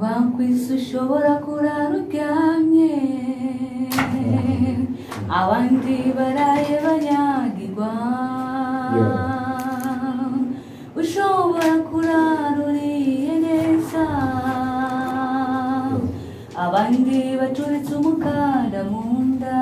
Bankwisi ushobora kurara uryamye abandi baraye banyagirwa ushobora kurara uriye neza abandi bacuritse umukanda mu nda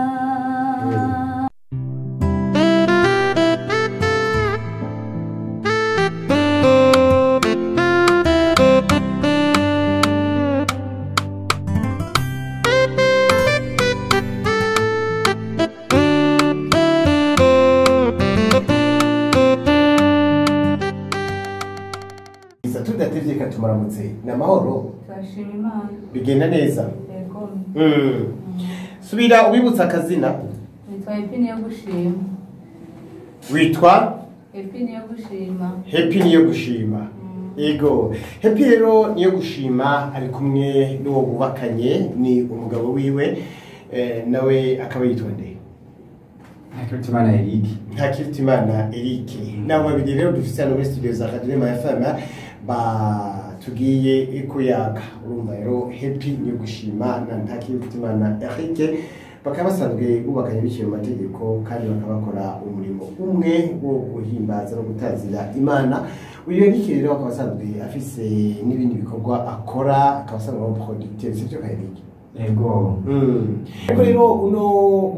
Tumaramutse na mahoro twashima Imana bigenda neza yego subira ubibutsa akazina nitwa Epine yo gushima witwa Epine yo gushima Happy niyo gushima yego Happy rero niyo gushima ari kumwe n'uwo bubakanye ni umugabo wiwe nawe akaba yitwa nde Ntakiritimana Eric Ntakiritimana Eric nabo babiri rero dufite hano muri studio za Radio FM tugiye kuyaga urumva rero Happy niyo gushima na Ntakiritimana Eric bakaba basanzwe bubakanye biciye mu mategeko kandi bakabakora umurimo umwe wo guhimbaza no gutazira Imana uyu Eric rero akaba asanzwe afise n'ibindi bikorwa akora akaba asanzwe ari producteur sivyo Eric ego ariko rero uno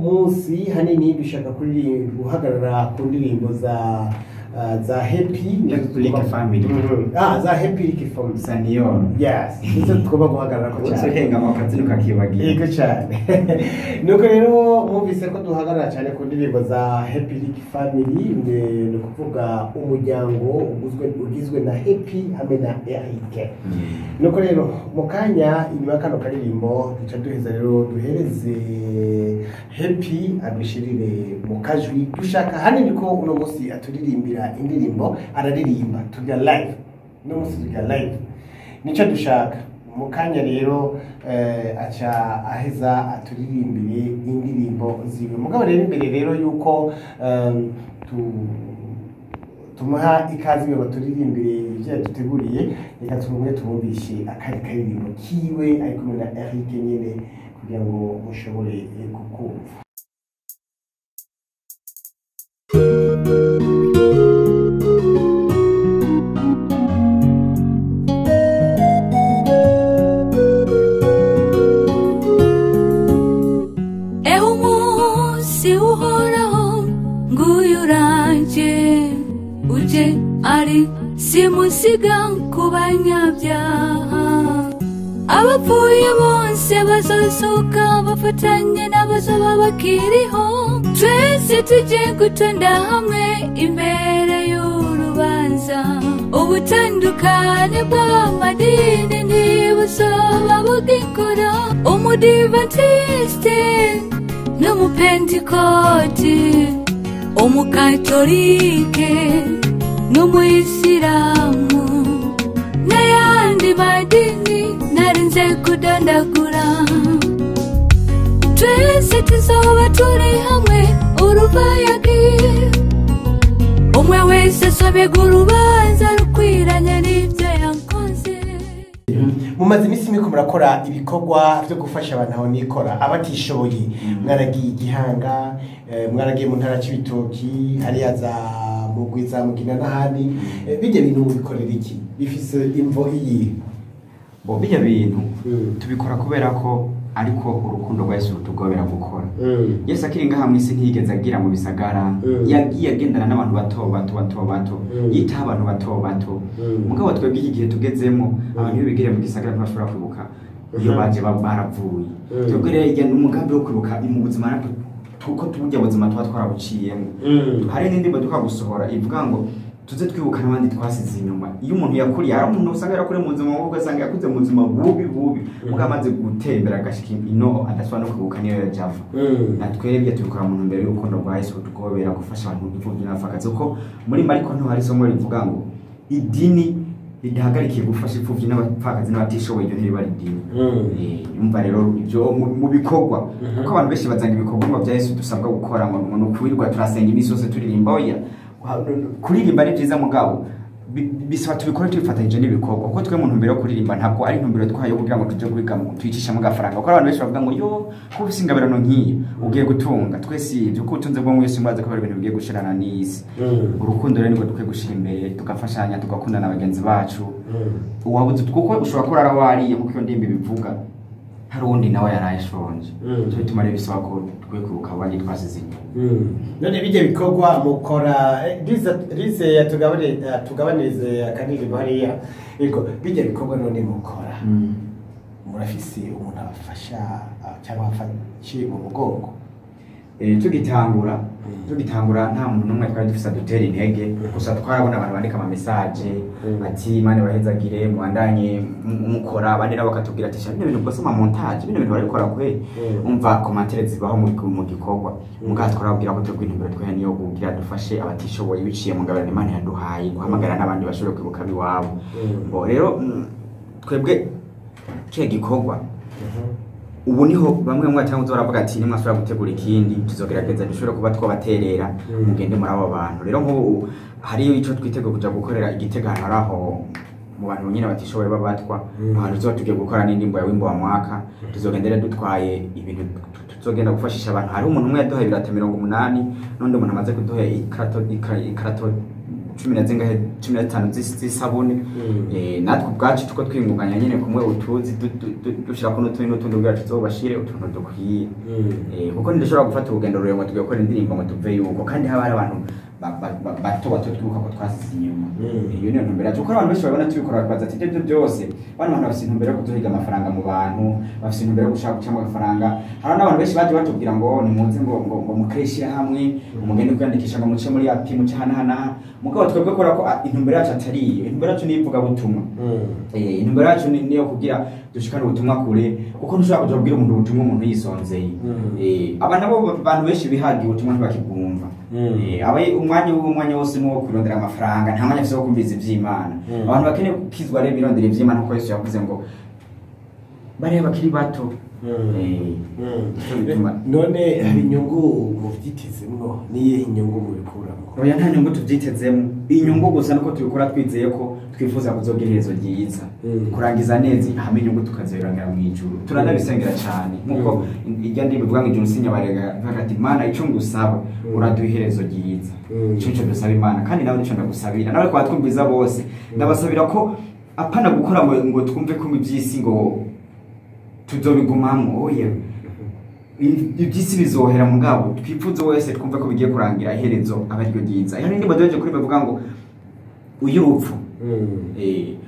munsi hanini dushaka kuri guhagarara ku ndirimbo za Happy Like Family za Happy Like Family Senior yes izo tugomba guhagarara ko cyane uhenga amakazi nukakibagira yego cyane nuko rero mwumvise ko duhagarara cyane ku ndirimbo za Happy Like Family no kuvuga umuryango ugizwe na Happy hamwe na Eric nuko rero mukanya inyuma kano karirimbo duca duheza rero duhereze Happy abishirire mu kajwi dushaka hanini ko uno munsi aturirimbira indirimbo araririmba tujya live no munsi tujya live nico dushaka mukanya rero acha aheza aturirimbire indirimbo ziwe mugabo rero imbere rero yuko tumuha ikazi ngo baturirimbire ibyo duteguriye reka tumwe tubumvishe akari karirimbo kiwe ari kumwe na Eric nyene kugira ngo mushobore kukumva ari simusiga kubanyabyaha abapfuye bose bazosoka bafatanye n'abazoba bakiriho twese tujye gutonda hamwe imbere y'urubanza ubutandukane bw'amadini ntibuzoba bugikora umudivantiste n'umupentikoti umukatolike n'umuyisilamu n'ayandi madini narinze kudandagura twese tuzoba turi hamwe urubayagi umwe wese asobega urubanza rukwiranye n'ibyo yakoze mumaze iminsi miko murakora ibikorwa byo gufasha abantu aho nikora abatishoboye mwaragiye igihanga mwaragiye mu ntara c'ibitoki hariya za mugwiza mugina n'ahandi bijya bintu mubikorera iki bifise imvo iyi bo bijya bintu tubikora kubera ko ariko urukundo rwa Yesu rutugobera gukora Yesu akiringa hamwe isi ntiyigeze agira mu bisagara yagiye agendana n'abantu bato yitaho abantu bato mugabo twebwe iki gihe tugezemo abantu bigire mu gisagara ntibashobora kwibuka iyo baje baravuye twebwe rero ijya n'umugambi wo kwibuka mu buzima tuko tujya buzima twarabuciyemo hari n'indi baduka gusohora ivuga ngo tuze twibuka n'abandi twasize inyuma iyo umuntu yakuriye ari umuntu usanga yarakure mu buzima bwo gasanga yakuze mu buzima bubi mugamaze gutembera agashika ino adaswa no kwibuka niyo yajava natwebye tubikora mu ntumbero y'urukundo rwa Yesu tugobera gufasha abantu imfuvyi n'abapfakazi uko muri Mariko nto hari somo rivuga ngo idini ridahagarikiye gufasha imfuvyi n'abapfakazi n'abatishoboye ibyo ntibari idini yumva rero ibyo mu bikorwa kuko abantu benshi bazanga ibikorwa bya Yesu dusabwa gukora ngo no kwirirwa turasenga imisi yose turirimba oya kuririmba ni byiza mugabo bisaba tubikore tubifatanyije n'ibikorwa kuko twe mu ntumbero yo kuririmba ntabwo ari intumbero twayo kugira ngo tuje kwiga twicishamo agafaranga kuko abantu benshi bavuga ngo yo ko usingabirano nk'iyo ugiye gutunga twese ibyo ko utunze bwo mwese mwaze ko ari ibintu bigiye gushirana n'isi urukundo rero niko dukwiye gushira imbere tugafashanya tugakundana abagenzi bacu uwabuze kuko ushobora kurara wariye kuko iyo ndimbi bivuga hari undi nawe yarayashonje cyo bituma rero bisaba ko twe kwibuka abandi twasize none bijye bikorwa mukora rize yatugabanirize akaniririmbo hariya ariko bijye bikorwa none mukora murafise umuntu abafasha cyangwa afashe mu mugongo tugitangura nta muntu n'umwe twari dufise dutera intege gusa twarabona abantu bandika ama message ati Imana bahezagire mwandanye mukora abandi nabo bakatubwira ati bino bintu bwose ama montage bino bintu barikora kwe umva commentaire zibaho mu gikorwa mugaha twarabwira ko twebwe intumbero twe niyo kugira dufashe abatishoboye biciye mu ngabane Imana yaduhaye guhamagara n'abandi bashobora kwibuka biwabo bo rero twebwe cyo gikorwa ubu niho bamwe mu cyangwa uzora ati nimwe asubira gutegura ikindi tuzogerageza dushobora kuba twabaterera mugende muri abo bantu rero nko hari ico twitego kuja gukorera igitegano araho mu bantu nyine batishoboye babatwa ahantu zo tugiye gukora n'indimbo ya wimbo wa mwaka tuzogendera dutwaye ibintu tuzogenda gufashisha abantu hari umuntu umwe yaduhaye ibirata 80 none umuntu amaze kuduha ikarato 15 z'isabune natwe ubwacu tuko twingunganya nyene kumwe utuzi dushira ko n'utundi bwacu tuzobashire utuntu dukwiye kuko ndashobora gufata urugendo ruremwe tugiye gukora indirimbo ngo tuve yuko kandi haba hari abantu bato twibuka ko twasize inyuma iyo niyo ntumbero yacu kuko abantu benshi babona tubikora baza ati ibyo byose bano bantu bafite intumbero yo kuduhiga amafaranga mu bantu bafite intumbero yo gushaka gucamo amafaranga hari n'abantu benshi baje batubwira ngo nimunze ngo mukreshyira hamwe umugende kwiyandikisha ngo muce muri api muce hana mugabo twebwe kora ko intumbero yacu atari iyo intumbero yacu nivuga butumwa intumbero yacu niyo kugira dushikana ubutumwa kure kuko ntushobora kuja kubwira umuntu ubutumwa umuntu yisonzeye abana bo bantu benshi bihagiye ubutumwa ntibakibwumva abaye umwanya wose nuwo kwirondera amafaranga nta mwanya wo kumviza ivy'Imana abantu bakeneye kukizwa rero birondera ivy'Imana kuko Yesu yavuze ngo bari bakiri bato none hari inyungu mu vyitezemwo niye inyungu mu bikuramo oya nta nyungu tuvyitezemo inyungu gusa nuko tubikora twizeye ko twifuza kuzogira iherezo ryiza kurangiza neza hamwe inyungu tukazirangira mu ijuru turanabisengera cyane nkuko ijya ndi bivuga ngo ijuru sinya barega bagati Imana ico ngusaba uraduha iherezo ryiza cyo dusaba Imana kandi nawe nico ndagusabira nawe kwa twumviza bose ndabasabira ko apana gukora ngo twumve ko ibyisi ngo tuzobigumamo oya ibyisi bizohera mugabo twifuze wese twumve ko bigiye kurangira iherezo abariryo ryiza yani ndimo doje kuri bavuga ngo uyurupfu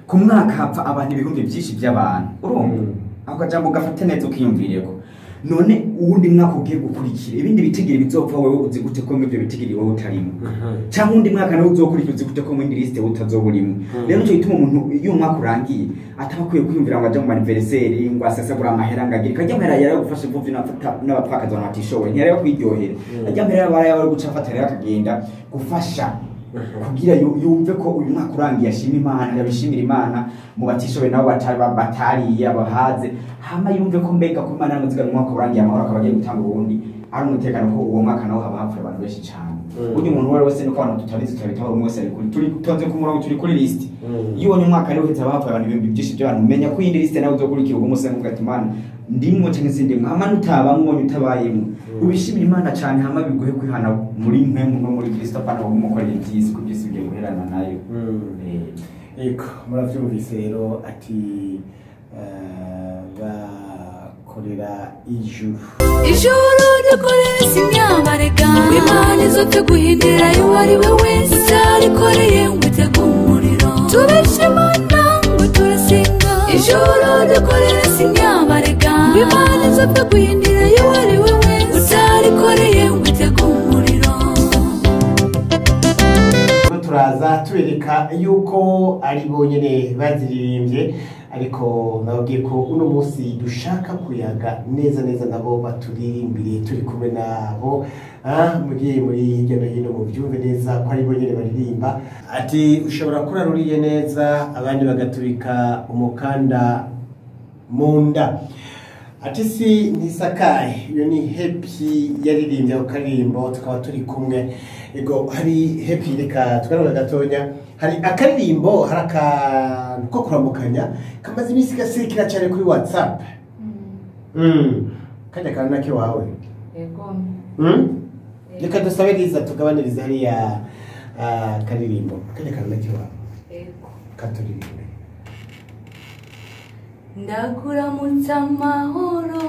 ku mwaka hapfa abantu ibihumbi byinshi by'abantu urumva ako jambo gafate neza ukiyumvireko none uwundi mwaka ugiye gukurikira ibindi bitigiri bizopfa wewe uzi gute ko ibyo bitigiri wowe utarimo cyangwa undi mwaka nawe uzokurikira uzi gute ko mu liste utazoburimo rero cyo gituma umuntu iyo mwaka urangiye atabakwiye kwiyumvira ngo aje mu anniversaire ngo asesagura amahera ngagire kajya mpera yari gufasha imvuvu n'abapfakazi batishoboye ntiyari yo kwiryohera ajya mpera yabara yawe guca afatira akagenda gufasha kugira yumve ko uyu mwaka urangiye ashima Imana yabishimira Imana mu batishoboye nabo batariye abahaze hama yumve ko mbega ko Imana n'umuziga umwaka urangiye amahoro akabagiye gutanga ubundi ari umutekano ko uwo mwaka nawo haba hapfuye abantu benshi cyane undi umuntu wese nuko abantu tutabizi turabitaho umwe wese turi tonze ku murongo turi kuri list iyo uwo mwaka ari uhetse abapfuye abantu ibintu byinshi by'abantu menya ko iyi list nawe uzokurikira ubwo musenga ugati Imana ndimwo cyangwa izindi hama nutabamwe utabayemo ubishimira Imana cyane hama biguhe kwihana muri mpemu no muri Kristo apana wo mukorera ibyisi kubyisi bigiye guherana nayo eko muravyumvise rero ati bakorera ijuru dukorera simyabarega Imana izopfe guhindira yo ari we wese arikoreye ngo utege umuriro tubishimana ngo turasenga ijuru dukorera simyabarega Imana izopfe guhindira yo ari we wese arikoreye ngo utege umuriro turaza tubereka yuko ari bonyene baziririmbye ariko nababwiye ko uno munsi dushaka kuyaga neza nabo baturirimbire turi kumwe nabo mugiye muri hirya no hino mu byumve neza ko ari bonyene baririmba ati ushobora kuraruriye neza abandi bagatubika umukanda munda ati si ntisakaye. Iyo ni Happy yaririmbye ku karirimbo tukaba turi kumwe. Ego hari Happy reka twaraga gatonya. Hari akaririmbo hari akantu ko kuramukanya kamaze iminsi gasekera cyane kuri WhatsApp. Kajya kana nake wawe. Yego. Reka dusabe Liza tugabaniriza hariya karirimbo. Kajya kana nake wawe. Yego. Katuririmbe. Ndakuramutsa amahoro,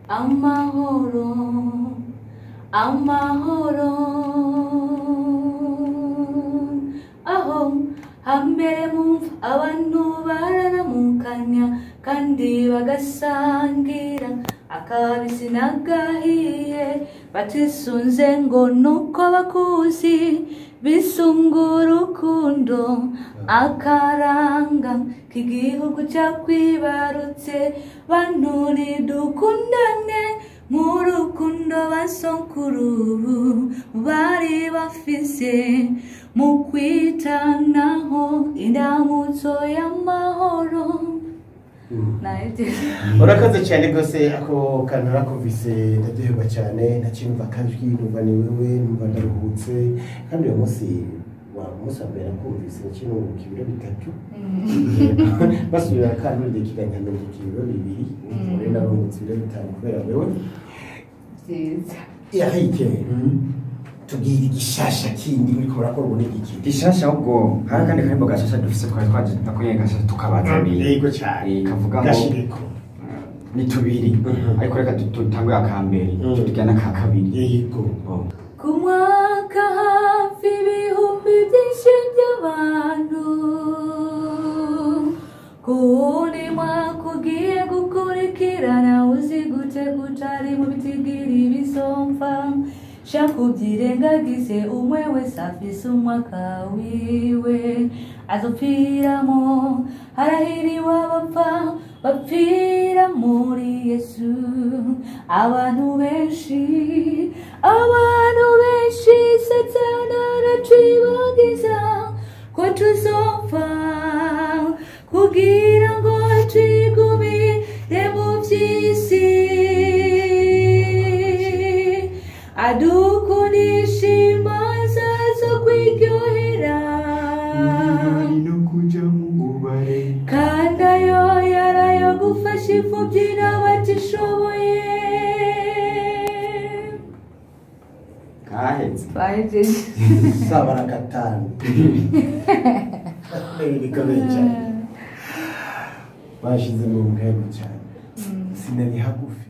amahoro, amahoro. Aho hambere mumva abantu bararamukanya kandi bagasangira akabisi n'agahiye, batisunze ngo nuko bakuzi, bisunga urukundo akaranga k'igihugu cyakwibarutse. Bantu nidukundane nk'urukundo basokuru bari bafise, mu kwitanaho indamutso y'amahoro. Urakaze cyane rwose, ako kantu nakumvise ndaduherwa cyane, ntacyumva akajwi, numva ni wewe, numva ndaruhutse. Kandi uyu munsi wa mbere nakumvise ikintu mu kibiro bitatu, basubira kandi ndikiganya mu kibiro bibiri, muri narungutse ibiro bitanu kubera wewe. Yarike tubwira igishasha kindi muri ko rakora ubone iki gishasha ahubwo hari kandi karimbo gashasha dufise twari twaje nakonye gashasha tukabaza biri yego cyane kavuga ngo gashiriko ni tubiri ariko reka tutangwe akambere tujyana ka kabiri yego ku mwaka hafi ibihumbi byinshi by'abantu, kuwundi mwaka ugiye gukurikirana, uzi gute kutari mu bitigiri bisomfa. Shakubyirengagize umwe wese afise umwaka wiwe azopfiramo. Harahiriwe abapfa bapfira muri Yesu. Abantu benshi Satani aracibagiza ko tuzopfa, kugira ngo twigumire mu by'isi. Adukundisha imanza zo kwiryohera, no kuja mu bubare, kandi ayo yarayo gufasha imfubyi n'abatishoboye. kahetse sabara gatanu bikomeye cyane bashize mu mbwego cyane sinari hagufi